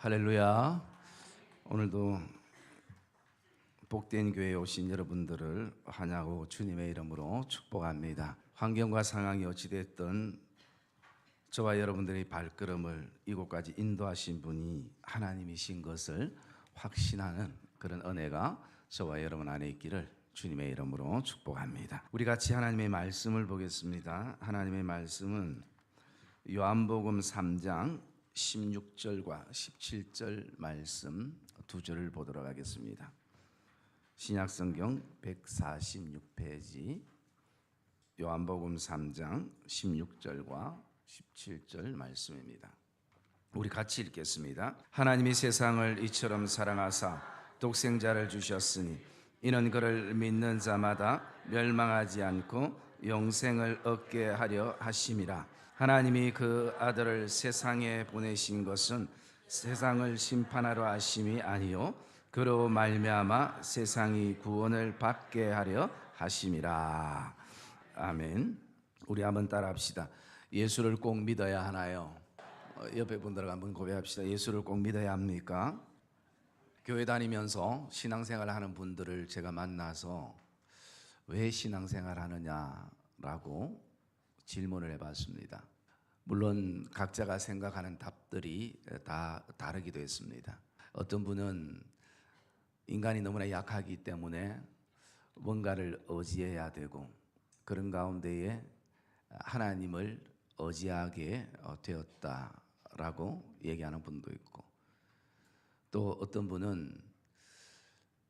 할렐루야. 오늘도 복된 교회에 오신 여러분들을 환영하고 주님의 이름으로 축복합니다. 환경과 상황이 어찌됐든 저와 여러분들의 발걸음을 이곳까지 인도하신 분이 하나님이신 것을 확신하는 그런 은혜가 저와 여러분 안에 있기를 주님의 이름으로 축복합니다. 우리 같이 하나님의 말씀을 보겠습니다. 하나님의 말씀은 요한복음 3장 16절과 17절 말씀 두 절을 보도록 하겠습니다. 신약성경 146페이지 요한복음 3장 16절과 17절 말씀입니다. 우리 같이 읽겠습니다. 하나님이 세상을 이처럼 사랑하사 독생자를 주셨으니 이는 그를 믿는 자마다 멸망하지 않고 영생을 얻게 하려 하심이라. 하나님이 그 아들을 세상에 보내신 것은 세상을 심판하러 하심이 아니요 그로 말미암아 세상이 구원을 받게 하려 하심이라. 아멘. 우리 한번 따라합시다. 예수를 꼭 믿어야 하나요? 옆에 분들과 한번 고백합시다. 예수를 꼭 믿어야 합니까? 교회 다니면서 신앙생활 하는 분들을 제가 만나서 왜 신앙생활 하느냐라고 질문을 해봤습니다. 물론 각자가 생각하는 답들이 다 다르기도 했습니다. 어떤 분은 인간이 너무나 약하기 때문에 뭔가를 의지해야 되고 그런 가운데에 하나님을 의지하게 되었다라고 얘기하는 분도 있고, 또 어떤 분은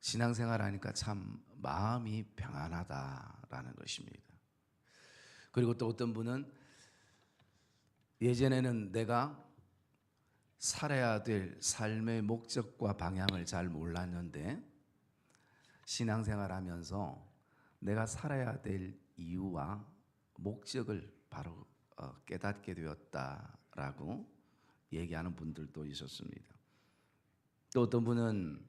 신앙생활 하니까 참 마음이 평안하다라는 것입니다. 그리고 또 어떤 분은 예전에는 내가 살아야 될 삶의 목적과 방향을 잘 몰랐는데 신앙생활 하면서 내가 살아야 될 이유와 목적을 바로 깨닫게 되었다라고 얘기하는 분들도 있었습니다. 또 어떤 분은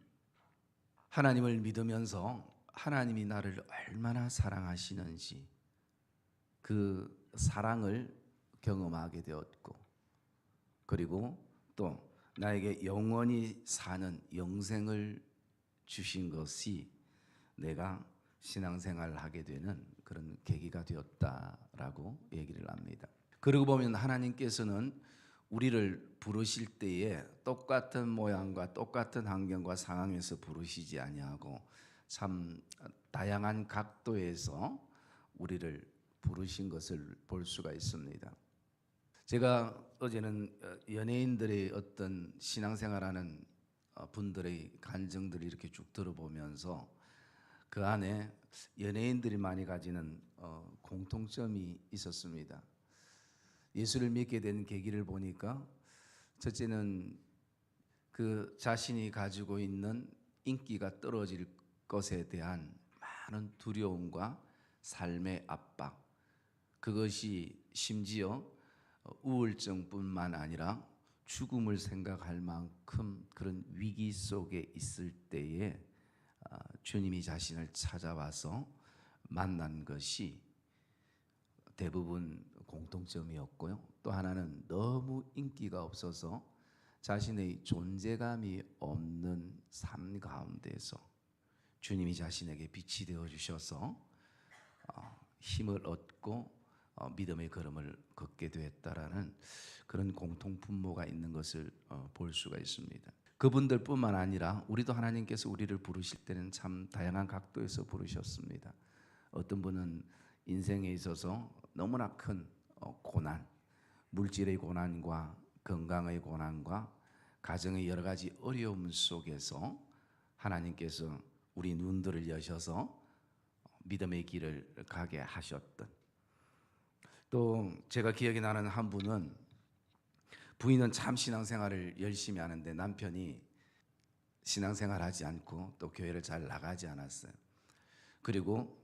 하나님을 믿으면서 하나님이 나를 얼마나 사랑하시는지 그 사랑을 경험하게 되었고, 그리고 또 나에게 영원히 사는 영생을 주신 것이 내가 신앙생활을 하게 되는 그런 계기가 되었다라고 얘기를 합니다. 그러고 보면 하나님께서는 우리를 부르실 때에 똑같은 모양과 똑같은 환경과 상황에서 부르시지 아니하고 참 다양한 각도에서 우리를 부르신 것을 볼 수가 있습니다. 제가 어제는 연예인들의 어떤 신앙생활하는 분들의 간증들을 이렇게 쭉 들어보면서 그 안에 연예인들이 많이 가지는 공통점이 있었습니다. 예수를 믿게 된 계기를 보니까 첫째는 그 자신이 가지고 있는 인기가 떨어질 것에 대한 많은 두려움과 삶의 압박, 그것이 심지어 우울증뿐만 아니라 죽음을 생각할 만큼 그런 위기 속에 있을 때에 주님이 자신을 찾아와서 만난 것이 대부분 공통점이었고요. 또 하나는 너무 인기가 없어서 자신의 존재감이 없는 삶 가운데서 주님이 자신에게 빛이 되어 주셔서 힘을 얻고 믿음의 걸음을 걷게 되었다라는 그런 공통 분모가 있는 것을 볼 수가 있습니다. 그분들뿐만 아니라 우리도 하나님께서 우리를 부르실 때는 참 다양한 각도에서 부르셨습니다. 어떤 분은 인생에 있어서 너무나 큰 고난, 물질의 고난과 건강의 고난과 가정의 여러 가지 어려움 속에서 하나님께서 우리 눈들을 여셔서 믿음의 길을 가게 하셨던, 또 제가 기억이 나는 한 분은 부인은 참 신앙생활을 열심히 하는데 남편이 신앙생활하지 않고 또 교회를 잘 나가지 않았어요. 그리고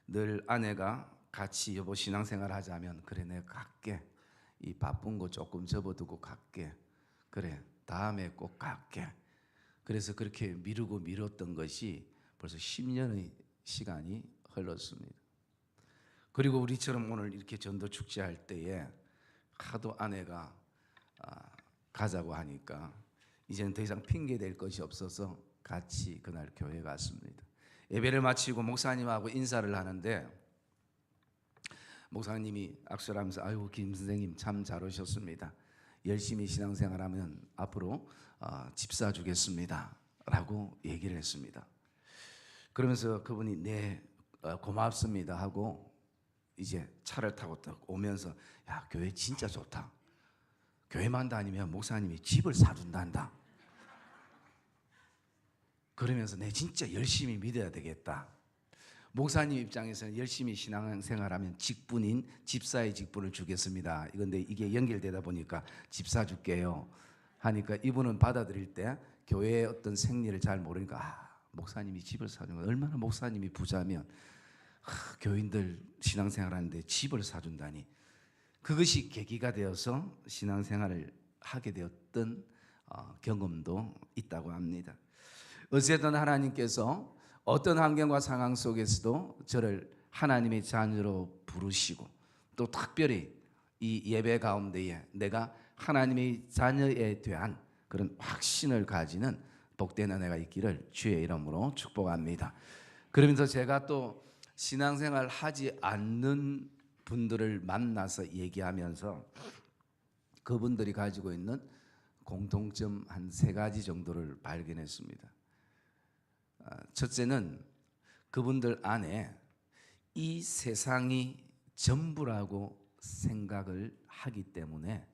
늘 아내가 같이 여보 신앙생활 하자면 그래 내가 갈게, 이 바쁜 거 조금 접어두고 갈게, 그래 다음에 꼭 갈게. 그래서 그렇게 미루고 미뤘던 것이 벌써 10년의 시간이 흘렀습니다. 그리고 우리처럼 오늘 이렇게 전도 축제할 때에 하도 아내가 가자고 하니까 이제는 더 이상 핑계 댈 것이 없어서 같이 그날 교회 갔습니다. 예배를 마치고 목사님하고 인사를 하는데 목사님이 악수를 하면서 아유 김 선생님 참 잘 오셨습니다. 열심히 신앙생활하면 앞으로 집 사주겠습니다 라고 얘기를 했습니다. 그러면서 그분이 네 고맙습니다 하고 이제 차를 타고 딱 오면서 야 교회 진짜 좋다. 교회만 다니면 목사님이 집을 사준단다. 그러면서 내 진짜 열심히 믿어야 되겠다. 목사님 입장에서는 열심히 신앙생활하면 직분인 집사의 직분을 주겠습니다. 그런데 이게 연결되다 보니까 집사 줄게요 하니까 이분은 받아들일 때 교회의 어떤 생리를 잘 모르니까 목사님이 집을 사준 거 얼마나 목사님이 부자면 교인들 신앙생활하는데 집을 사준다니. 그것이 계기가 되어서 신앙생활을 하게 되었던 경험도 있다고 합니다. 어쨌든 하나님께서 어떤 환경과 상황 속에서도 저를 하나님의 자녀로 부르시고 또 특별히 이 예배 가운데에 내가 하나님의 자녀에 대한 그런 확신을 가지는 복된 은혜가 있기를 주의 이름으로 축복합니다. 그러면서 제가 또 신앙생활 하지 않는 분들을 만나서 얘기하면서 그분들이 가지고 있는 공통점 한 3가지 정도를 발견했습니다. 첫째는 그분들 안에 이 세상이 전부라고 생각을 하기 때문에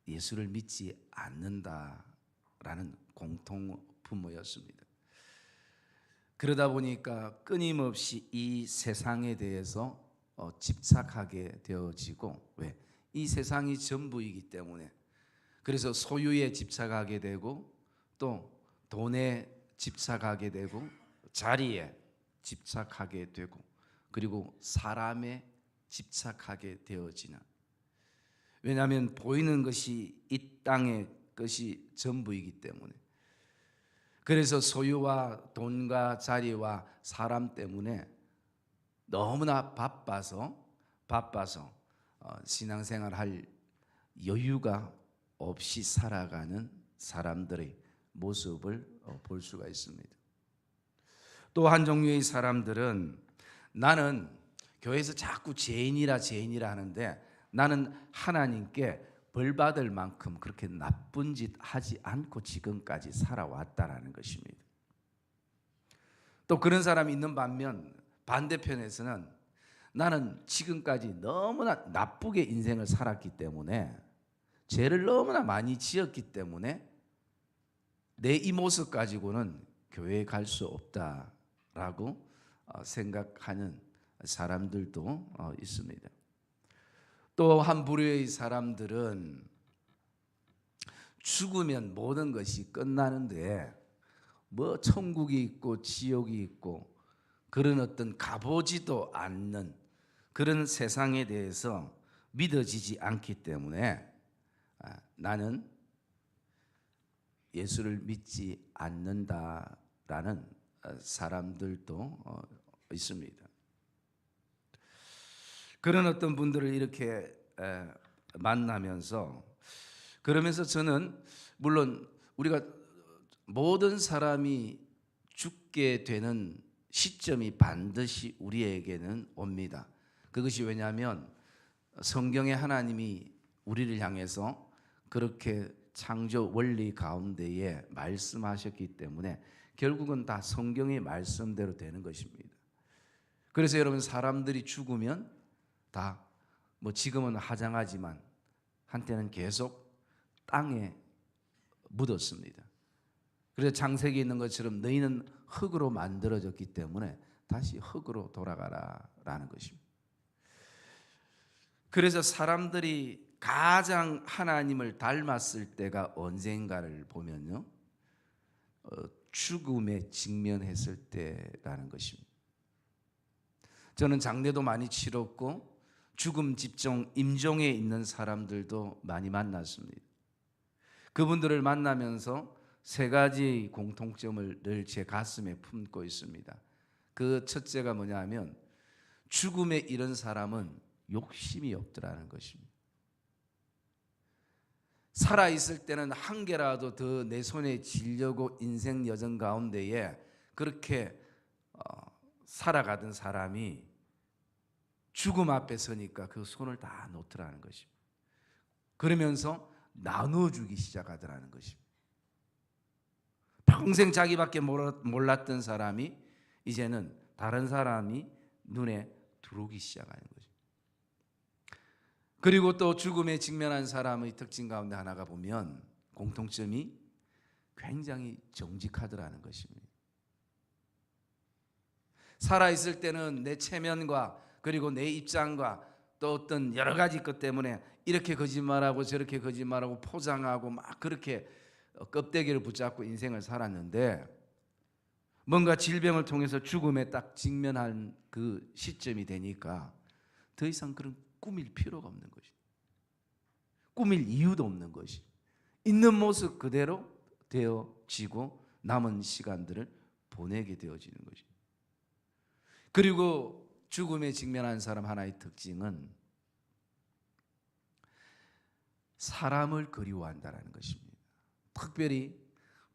예수를 믿지 않는다라는 공통분모였습니다. 그러다 보니까 끊임없이 이 세상에 대해서 집착하게 되어지고, 왜? 이 세상이 전부이기 때문에. 그래서 소유에 집착하게 되고 또 돈에 집착하게 되고 자리에 집착하게 되고 그리고 사람에 집착하게 되어지는. 왜냐하면 보이는 것이 이 땅의 것이 전부이기 때문에. 그래서 소유와 돈과 자리와 사람 때문에 너무나 바빠서 신앙생활할 여유가 없이 살아가는 사람들의 모습을 볼 수가 있습니다. 또 한 종류의 사람들은 나는 교회에서 자꾸 죄인이라 하는데 나는 하나님께 벌 받을 만큼 그렇게 나쁜 짓 하지 않고 지금까지 살아왔다라는 것입니다. 또 그런 사람이 있는 반면 반대편에서는 나는 지금까지 너무나 나쁘게 인생을 살았기 때문에 죄를 너무나 많이 지었기 때문에 내 이 모습 가지고는 교회에 갈 수 없다라고 생각하는 사람들도 있습니다. 또 한 부류의 사람들은 죽으면 모든 것이 끝나는데 뭐 천국이 있고 지옥이 있고 그런 어떤 가보지도 않는 그런 세상에 대해서 믿어지지 않기 때문에 나는 예수를 믿지 않는다라는 사람들도 있습니다. 그런 어떤 분들을 이렇게 만나면서 그러면서 저는 물론 우리가 모든 사람이 죽게 되는 시점이 반드시 우리에게는 옵니다. 그것이 왜냐하면 성경에 하나님이 우리를 향해서 그렇게 창조 원리 가운데에 말씀하셨기 때문에 결국은 다 성경의 말씀대로 되는 것입니다. 그래서 여러분 사람들이 죽으면 다 뭐 지금은 화장하지만 한때는 계속 땅에 묻었습니다. 그래서 창세기에 있는 것처럼 너희는 흙으로 만들어졌기 때문에 다시 흙으로 돌아가라라는 것입니다. 그래서 사람들이 가장 하나님을 닮았을 때가 언젠가를 보면요, 죽음에 직면했을 때라는 것입니다. 저는 장례도 많이 치렀고 죽음 집종 임종에 있는 사람들도 많이 만났습니다. 그분들을 만나면서 3가지 공통점을 늘 제 가슴에 품고 있습니다. 그 첫째가 뭐냐 하면 죽음에 이른 사람은 욕심이 없더라는 것입니다. 살아 있을 때는 한 개라도 더 내 손에 쥐려고 인생 여정 가운데에 그렇게 살아가던 사람이 죽음 앞에 서니까 그 손을 다 놓더라는 것입니다. 그러면서 나눠주기 시작하더라는 것입니다. 평생 자기밖에 몰랐던 사람이 이제는 다른 사람이 눈에 들어오기 시작하는 거죠. 그리고 또 죽음에 직면한 사람의 특징 가운데 하나가 보면 공통점이 굉장히 정직하더라는 것입니다. 살아있을 때는 내 체면과 그리고 내 입장과 또 어떤 여러 가지 것 때문에 이렇게 거짓말하고 저렇게 거짓말하고 포장하고 막 그렇게 껍데기를 붙잡고 인생을 살았는데 뭔가 질병을 통해서 죽음에 딱 직면한 그 시점이 되니까 더 이상 그런 꾸밀 필요가 없는 것이, 꾸밀 이유도 없는 것이, 있는 모습 그대로 되어지고 남은 시간들을 보내게 되어지는 것이. 그리고 죽음에 직면한 사람 하나의 특징은 사람을 그리워한다는 것입니다. 특별히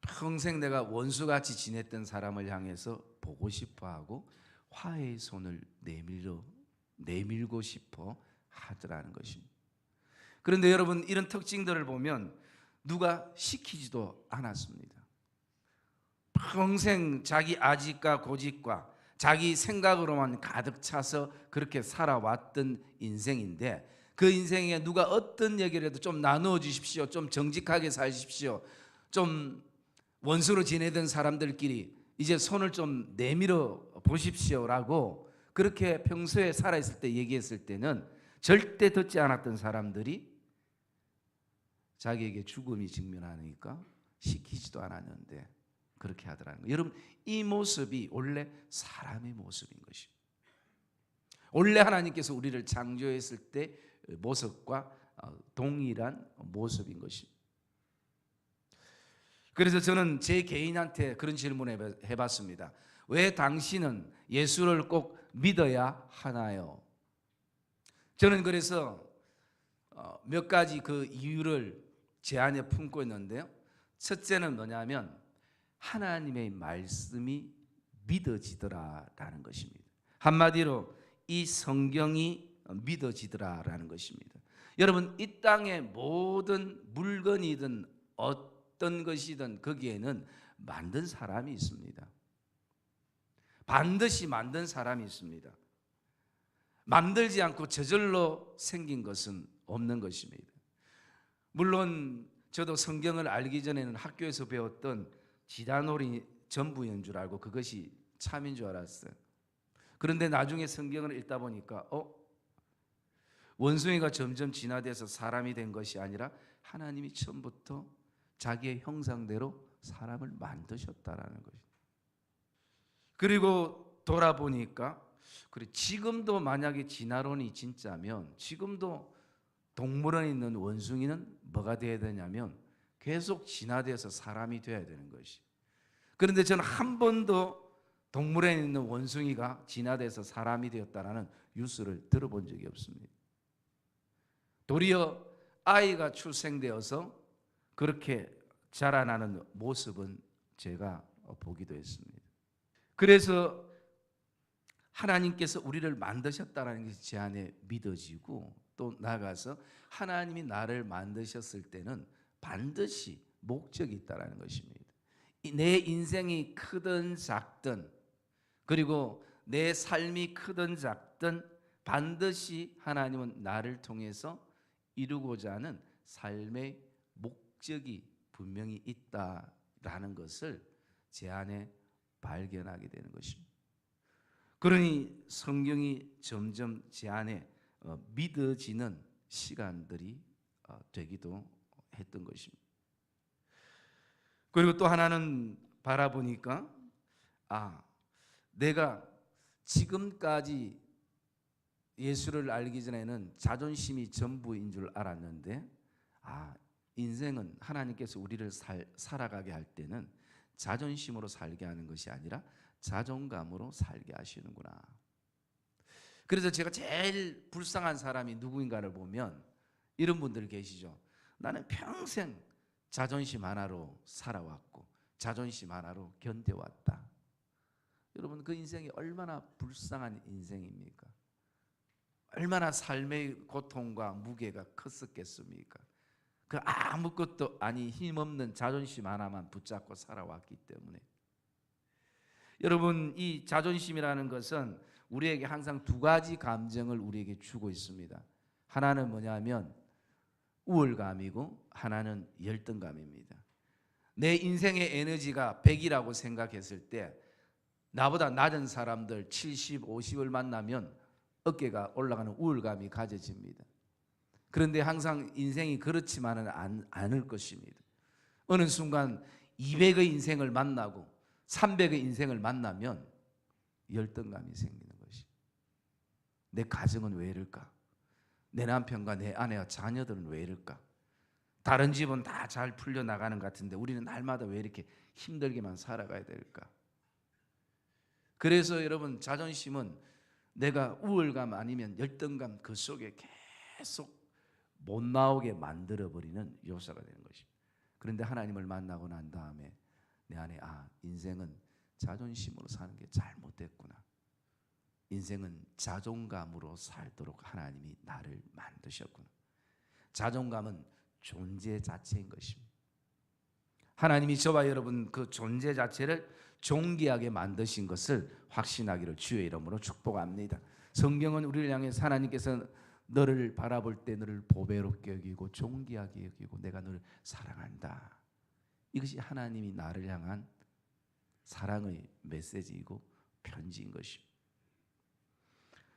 평생 내가 원수같이 지냈던 사람을 향해서 보고 싶어하고 화해의 손을 내밀고 싶어 하더라는 것입니다. 그런데 여러분, 이런 특징들을 보면 누가 시키지도 않았습니다. 평생 자기 아집과 고집과 자기 생각으로만 가득 차서 그렇게 살아왔던 인생인데 그 인생에 누가 어떤 얘기를 해도 좀 나누어 주십시오, 좀 정직하게 사십시오, 좀 원수로 지내던 사람들끼리 이제 손을 좀 내밀어 보십시오라고 그렇게 평소에 살아있을 때 얘기했을 때는 절대 듣지 않았던 사람들이 자기에게 죽음이 직면하니까 시키지도 않았는데 그렇게 하더라는 거예요. 여러분, 이 모습이 원래 사람의 모습인 것입니다. 원래 하나님께서 우리를 창조했을 때 모습과 동일한 모습인 것입니다. 그래서 저는 제 개인한테 그런 질문을 해봤습니다. 왜 당신은 예수를 꼭 믿어야 하나요? 저는 그래서 몇 가지 그 이유를 제 안에 품고 있는데요. 첫째는 뭐냐면 하나님의 말씀이 믿어지더라라는 것입니다. 한마디로 이 성경이 믿어지더라라는 것입니다. 여러분, 이 땅의 모든 물건이든 어떤 것이든 거기에는 만든 사람이 있습니다. 반드시 만든 사람이 있습니다. 만들지 않고 저절로 생긴 것은 없는 것입니다. 물론 저도 성경을 알기 전에는 학교에서 배웠던 지다놀이 전부인 줄 알고 그것이 참인 줄 알았어요. 그런데 나중에 성경을 읽다 보니까 원숭이가 점점 진화돼서 사람이 된 것이 아니라 하나님이 처음부터 자기의 형상대로 사람을 만드셨다라는 것이죠. 그리고 돌아보니까 그래, 지금도 만약에 진화론이 진짜면 지금도 동물원에 있는 원숭이는 뭐가 되어야 되냐면 계속 진화돼서 사람이 되어야 되는 것이. 그런데 저는 한 번도 동물원에 있는 원숭이가 진화돼서 사람이 되었다라는 뉴스를 들어본 적이 없습니다. 도리어 아이가 출생되어서 그렇게 자라나는 모습은 제가 보기도 했습니다. 그래서 하나님께서 우리를 만드셨다는 것이 제 안에 믿어지고 또 나아가서 하나님이 나를 만드셨을 때는 반드시 목적이 있다는 것입니다. 내 인생이 크든 작든 그리고 내 삶이 크든 작든 반드시 하나님은 나를 통해서 이루고자 하는 삶의 목적이 분명히 있다라는 것을 제 안에 발견하게 되는 것입니다. 그러니 성경이 점점 제 안에 믿어지는 시간들이 되기도 했던 것입니다. 그리고 또 하나는 바라보니까 내가 지금까지 예수를 알기 전에는 자존심이 전부인 줄 알았는데 인생은 하나님께서 우리를 살아가게 할 때는 자존심으로 살게 하는 것이 아니라 자존감으로 살게 하시는구나. 그래서 제가 제일 불쌍한 사람이 누구인가를 보면 이런 분들 계시죠. 나는 평생 자존심 하나로 살아왔고 자존심 하나로 견뎌왔다. 여러분, 그 인생이 얼마나 불쌍한 인생입니까? 얼마나 삶의 고통과 무게가 컸었겠습니까? 그 아무것도 아니 힘없는 자존심 하나만 붙잡고 살아왔기 때문에. 여러분, 이 자존심이라는 것은 우리에게 항상 두 가지 감정을 우리에게 주고 있습니다. 하나는 뭐냐면 우월감이고 하나는 열등감입니다. 내 인생의 에너지가 100이라고 생각했을 때 나보다 낮은 사람들 70, 50을 만나면 어깨가 올라가는 우월감이 가져집니다. 그런데 항상 인생이 그렇지만은 않을 것입니다. 어느 순간 200의 인생을 만나고 300의 인생을 만나면 열등감이 생기는 것이. 내 가정은 왜 이럴까? 내 남편과 내 아내와 자녀들은 왜 이럴까? 다른 집은 다 잘 풀려나가는 것 같은데 우리는 날마다 왜 이렇게 힘들게만 살아가야 될까? 그래서 여러분, 자존심은 내가 우월감 아니면 열등감 그 속에 계속 못 나오게 만들어버리는 요소가 되는 것입니다. 그런데 하나님을 만나고 난 다음에 내 안에 인생은 자존심으로 사는 게 잘못됐구나. 인생은 자존감으로 살도록 하나님이 나를 만드셨구나. 자존감은 존재 자체인 것입니다. 하나님이 저와 여러분 그 존재 자체를 존귀하게 만드신 것을 확신하기를 주의 이름으로 축복합니다. 성경은 우리를 향해 하나님께서 너를 바라볼 때 너를 보배롭게 여기고 존귀하게 여기고 내가 너를 사랑한다. 이것이 하나님이 나를 향한 사랑의 메시지이고 편지인 것입니다.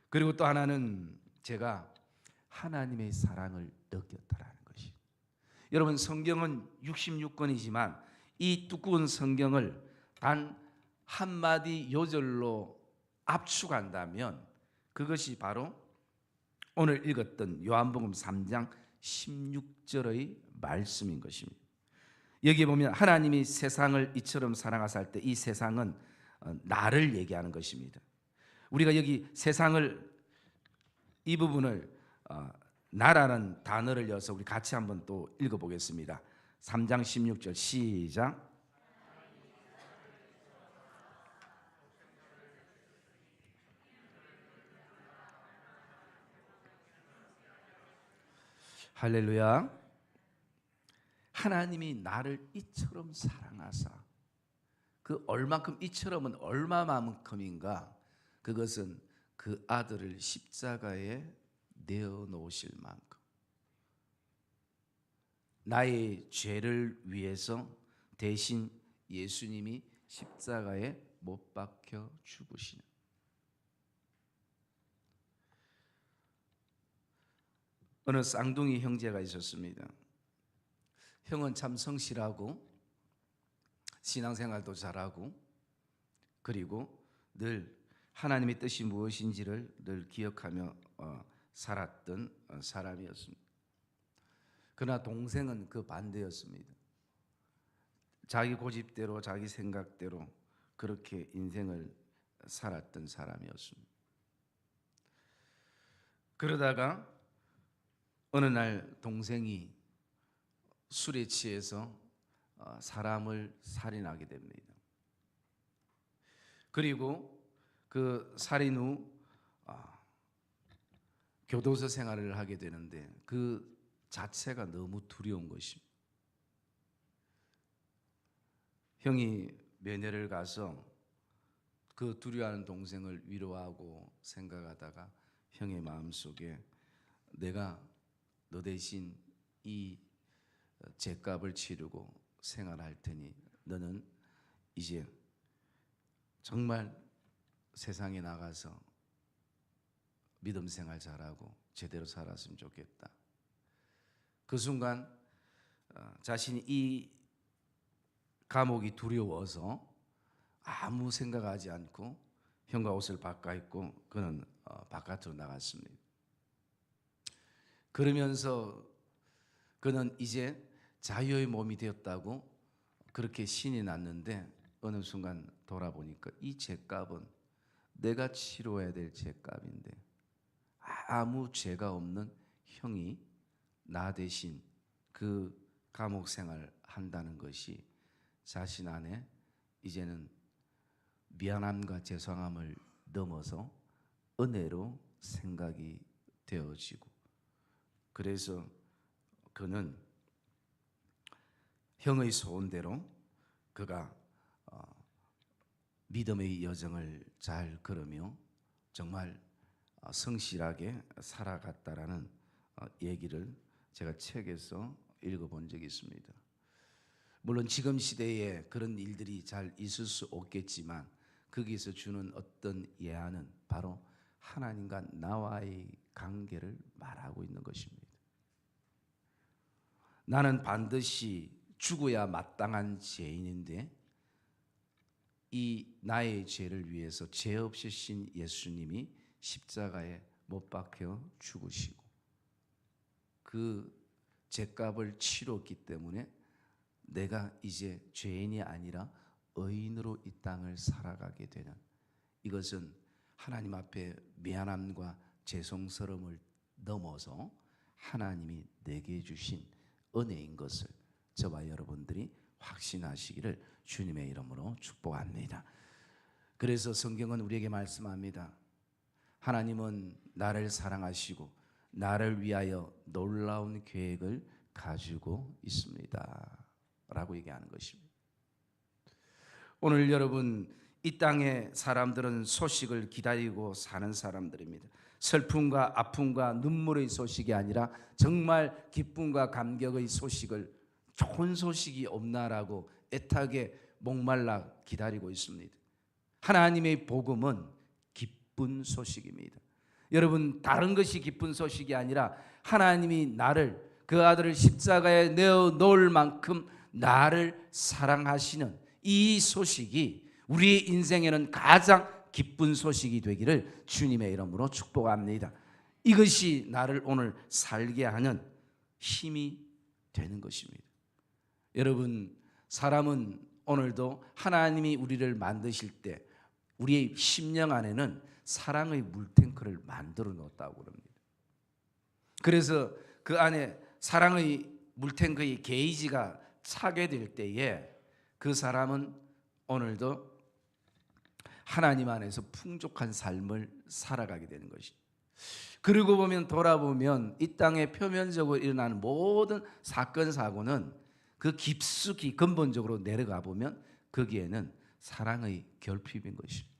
그리고 또 하나는 제가 하나님의 사랑을 느꼈다라는 것이. 여러분, 성경은 66권이지만 이 두꺼운 성경을 단 한마디 요절로 압축한다면 그것이 바로 오늘 읽었던 요한복음 3장 16절의 말씀인 것입니다. 여기에 보면 하나님이 세상을 이처럼 사랑하사 할 때 이 세상은 나를 얘기하는 것입니다. 우리가 여기 세상을 이 부분을 나라는 단어를 이어서 우리 같이 한번 또 읽어보겠습니다. 3장 16절 시작. 할렐루야. 하나님이 나를 이처럼 사랑하사, 그 얼만큼, 이처럼은 얼마만큼인가? 그것은 그 아들을 십자가에 내어놓으실 만큼 나의 죄를 위해서 대신 예수님이 십자가에 못 박혀 죽으시는. 어느 쌍둥이 형제가 있었습니다. 형은 참 성실하고 신앙생활도 잘하고 그리고 늘 하나님의 뜻이 무엇인지를 늘 기억하며 살았던 사람이었습니다. 그러나 동생은 그 반대였습니다. 자기 고집대로 자기 생각대로 그렇게 인생을 살았던 사람이었습니다. 그러다가 어느 날 동생이 술에 취해서 사람을 살인하게 됩니다. 그리고 그 살인 후 교도소 생활을 하게 되는데 그 자체가 너무 두려운 것입니다. 형이 면회를 가서 그 두려워하는 동생을 위로하고 생각하다가 형의 마음속에 내가 너 대신 이 죄값을 치르고 생활할 테니 너는 이제 정말 세상에 나가서 믿음 생활 잘하고 제대로 살았으면 좋겠다. 그 순간 자신이 이 감옥이 두려워서 아무 생각하지 않고 형과 옷을 바꿔 입고 그는 바깥으로 나갔습니다. 그러면서 그는 이제 자유의 몸이 되었다고 그렇게 신이 났는데 어느 순간 돌아보니까 이 죄값은 내가 치러야 될 죄값인데 아무 죄가 없는 형이 나 대신 그 감옥 생활 한다는 것이 자신 안에 이제는 미안함과 죄송함을 넘어서 은혜로 생각이 되어지고, 그래서 그는 형의 소원대로 그가 믿음의 여정을 잘 걸으며 정말 성실하게 살아갔다라는 얘기를 제가 책에서 읽어본 적이 있습니다. 물론 지금 시대에 그런 일들이 잘 있을 수 없겠지만 거기에서 주는 어떤 예화는 바로 하나님과 나와의 관계를 말하고 있는 것입니다. 나는 반드시 죽어야 마땅한 죄인인데 이 나의 죄를 위해서 죄 없으신 예수님이 십자가에 못 박혀 죽으시고 그 죄값을 치렀기 때문에 내가 이제 죄인이 아니라 의인으로 이 땅을 살아가게 되는, 이것은 하나님 앞에 미안함과 죄송스러움을 넘어서 하나님이 내게 주신 은혜인 것을 저와 여러분들이 확신하시기를 주님의 이름으로 축복합니다. 그래서 성경은 우리에게 말씀합니다. 하나님은 나를 사랑하시고 나를 위하여 놀라운 계획을 가지고 있습니다 라고 얘기하는 것입니다. 오늘 여러분, 이 땅의 사람들은 소식을 기다리고 사는 사람들입니다. 슬픔과 아픔과 눈물의 소식이 아니라 정말 기쁨과 감격의 소식을, 좋은 소식이 없나라고 애타게 목말라 기다리고 있습니다. 하나님의 복음은 기쁜 소식입니다. 여러분, 다른 것이 기쁜 소식이 아니라 하나님이 나를, 그 아들을 십자가에 내어 놓을 만큼 나를 사랑하시는 이 소식이 우리 인생에는 가장 기쁜 소식이 되기를 주님의 이름으로 축복합니다. 이것이 나를 오늘 살게 하는 힘이 되는 것입니다. 여러분, 사람은 오늘도 하나님이 우리를 만드실 때 우리의 심령 안에는 사랑의 물탱크를 만들어 놓았다고 합니다. 그래서 그 안에 사랑의 물탱크의 게이지가 차게 될 때에 그 사람은 오늘도 하나님 안에서 풍족한 삶을 살아가게 되는 것이죠. 그러고 보면, 돌아보면 이 땅에 표면적으로 일어나는 모든 사건 사고는 그 깊숙이 근본적으로 내려가 보면 거기에는 사랑의 결핍인 것입니다.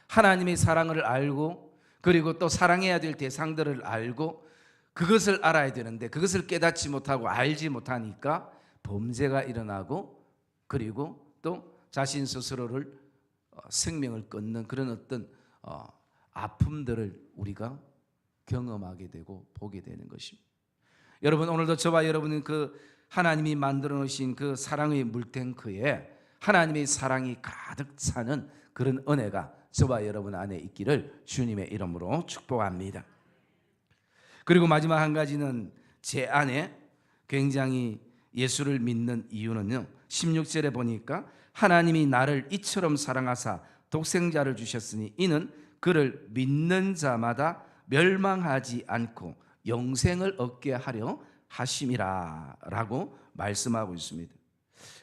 하나님의 사랑을 알고, 그리고 또 사랑해야 될 대상들을 알고 그것을 알아야 되는데 그것을 깨닫지 못하고 알지 못하니까 범죄가 일어나고, 그리고 또 자신 스스로를 생명을 끊는 그런 어떤 아픔들을 우리가 경험하게 되고 보게 되는 것입니다. 여러분, 오늘도 저와 여러분은 그 하나님이 만들어 놓으신 그 사랑의 물탱크에 하나님의 사랑이 가득 차는 그런 은혜가 저와 여러분 안에 있기를 주님의 이름으로 축복합니다. 그리고 마지막 한 가지는, 제 안에 굉장히 예수를 믿는 이유는요, 16절에 보니까 하나님이 나를 이처럼 사랑하사 독생자를 주셨으니 이는 그를 믿는 자마다 멸망하지 않고 영생을 얻게 하려 하심이라 라고 말씀하고 있습니다.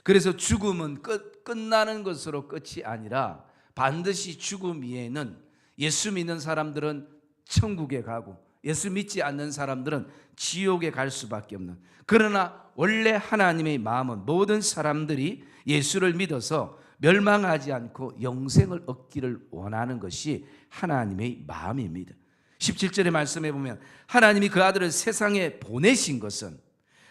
그래서 죽음은 끝나는 것으로 끝이 아니라 반드시 죽음 위에는 예수 믿는 사람들은 천국에 가고 예수 믿지 않는 사람들은 지옥에 갈 수밖에 없는, 그러나 원래 하나님의 마음은 모든 사람들이 예수를 믿어서 멸망하지 않고 영생을 얻기를 원하는 것이 하나님의 마음입니다. 17절의 말씀에 보면 하나님이 그 아들을 세상에 보내신 것은,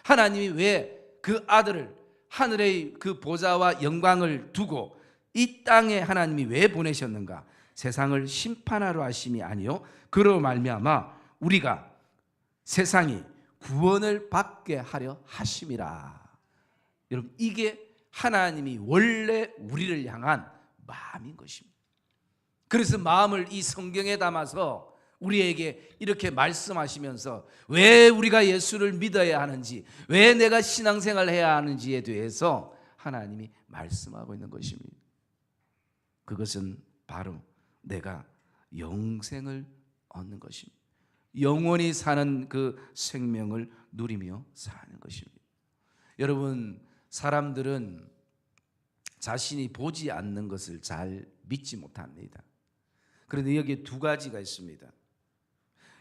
하나님이 왜 그 아들을 하늘의 그 보좌와 영광을 두고 이 땅에 하나님이 왜 보내셨는가? 세상을 심판하러 하심이 아니요 그로 말미암아 우리가 세상이 구원을 받게 하려 하심이라. 여러분, 이게 하나님이 원래 우리를 향한 마음인 것입니다. 그래서 마음을 이 성경에 담아서 우리에게 이렇게 말씀하시면서 왜 우리가 예수를 믿어야 하는지, 왜 내가 신앙생활을 해야 하는지에 대해서 하나님이 말씀하고 있는 것입니다. 그것은 바로 내가 영생을 얻는 것입니다. 영원히 사는 그 생명을 누리며 사는 것입니다. 여러분, 사람들은 자신이 보지 않는 것을 잘 믿지 못합니다. 그런데 여기에 두 가지가 있습니다.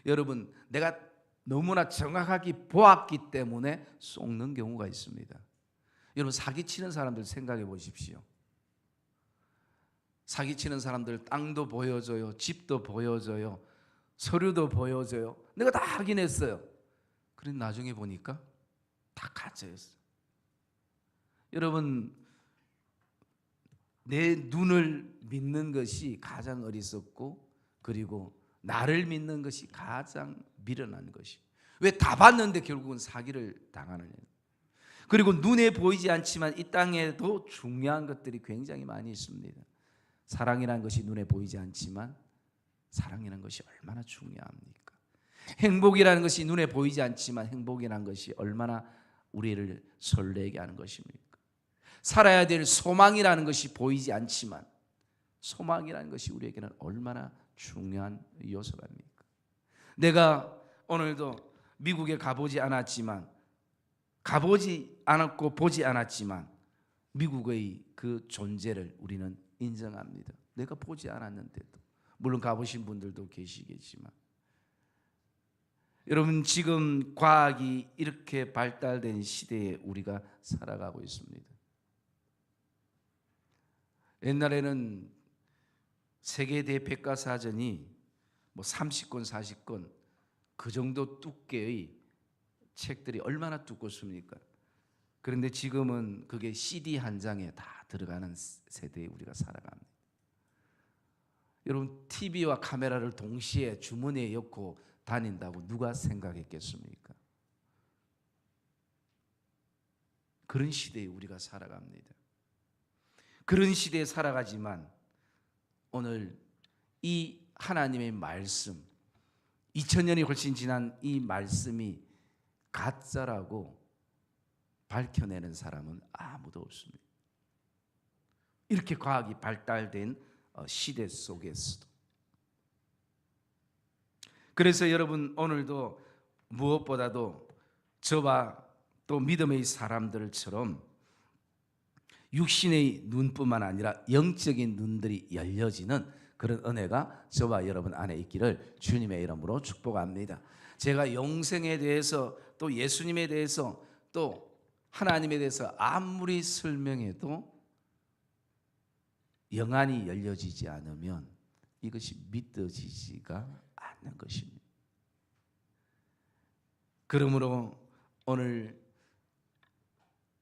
여러분, 내가 너무나 정확하게 보았기 때문에 속는 경우가 있습니다. 여러분, 사기치는 사람들 생각해 보십시오. 사기치는 사람들 땅도 보여줘요, 집도 보여줘요, 서류도 보여줘요. 내가 다 확인했어요. 그런데 나중에 보니까 다 가짜였어요. 여러분, 내 눈을 믿는 것이 가장 어리석고, 그리고 나를 믿는 것이 가장 미련한 것이. 왜 다 봤는데 결국은 사기를 당하느냐. 그리고 눈에 보이지 않지만 이 땅에도 중요한 것들이 굉장히 많이 있습니다. 사랑이라는 것이 눈에 보이지 않지만 사랑이라는 것이 얼마나 중요합니까? 행복이라는 것이 눈에 보이지 않지만 행복이라는 것이 얼마나 우리를 설레게 하는 것입니까? 살아야 될 소망이라는 것이 보이지 않지만 소망이라는 것이 우리에게는 얼마나 중요한 요소입니까? 내가 오늘도 미국에 가보지 않았고 보지 않았지만 미국의 그 존재를 우리는 인정합니다. 내가 보지 않았는데도. 물론 가보신 분들도 계시겠지만, 여러분, 지금 과학이 이렇게 발달된 시대에 우리가 살아가고 있습니다. 옛날에는 세계대 백과사전이 30권, 40권 그 정도 두께의 책들이 얼마나 두껍습니까? 그런데 지금은 그게 CD 한 장에 다 들어가는 세대에 우리가 살아갑니다. 여러분, TV와 카메라를 동시에 주머니에 넣고 다닌다고 누가 생각했겠습니까? 그런 시대에 우리가 살아갑니다. 그런 시대에 살아가지만 오늘 이 하나님의 말씀, 2000년이 훨씬 지난 이 말씀이 가짜라고 밝혀내는 사람은 아무도 없습니다. 이렇게 과학이 발달된 시대 속에서도. 그래서 여러분, 오늘도 무엇보다도 저와 또 믿음의 사람들처럼 육신의 눈뿐만 아니라 영적인 눈들이 열려지는 그런 은혜가 저와 여러분 안에 있기를 주님의 이름으로 축복합니다. 제가 영생에 대해서 또 예수님에 대해서 또 하나님에 대해서 아무리 설명해도 영안이 열려지지 않으면 이것이 믿어지지가 않는 것입니다. 그러므로 오늘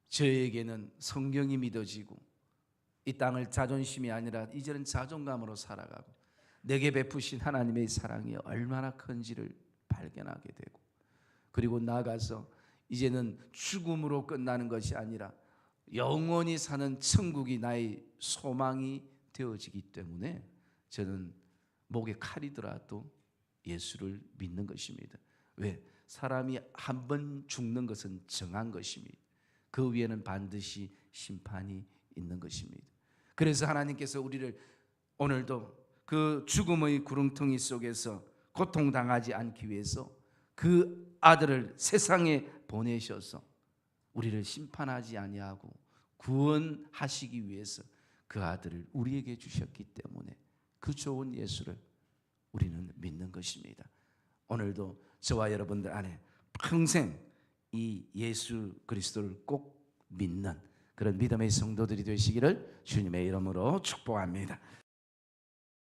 저에게는 성경이 믿어지고 이 땅을 자존심이 아니라 이제는 자존감으로 살아가고 내게 베푸신 하나님의 사랑이 얼마나 큰지를 발견하게 되고, 그리고 나아가서 이제는 죽음으로 끝나는 것이 아니라 영원히 사는 천국이 나의 소망이 되어지기 때문에 저는 목에 칼이더라도 예수를 믿는 것입니다. 왜? 사람이 한 번 죽는 것은 정한 것입니다. 그 위에는 반드시 심판이 있는 것입니다. 그래서 하나님께서 우리를 오늘도 그 죽음의 구렁텅이 속에서 고통당하지 않기 위해서 그 아들을 세상에 보내셔서 우리를 심판하지 아니하고 구원하시기 위해서 그 아들을 우리에게 주셨기 때문에 그 좋은 예수를 우리는 믿는 것입니다. 오늘도 저와 여러분들 안에 평생 이 예수 그리스도를 꼭 믿는 그런 믿음의 성도들이 되시기를 주님의 이름으로 축복합니다.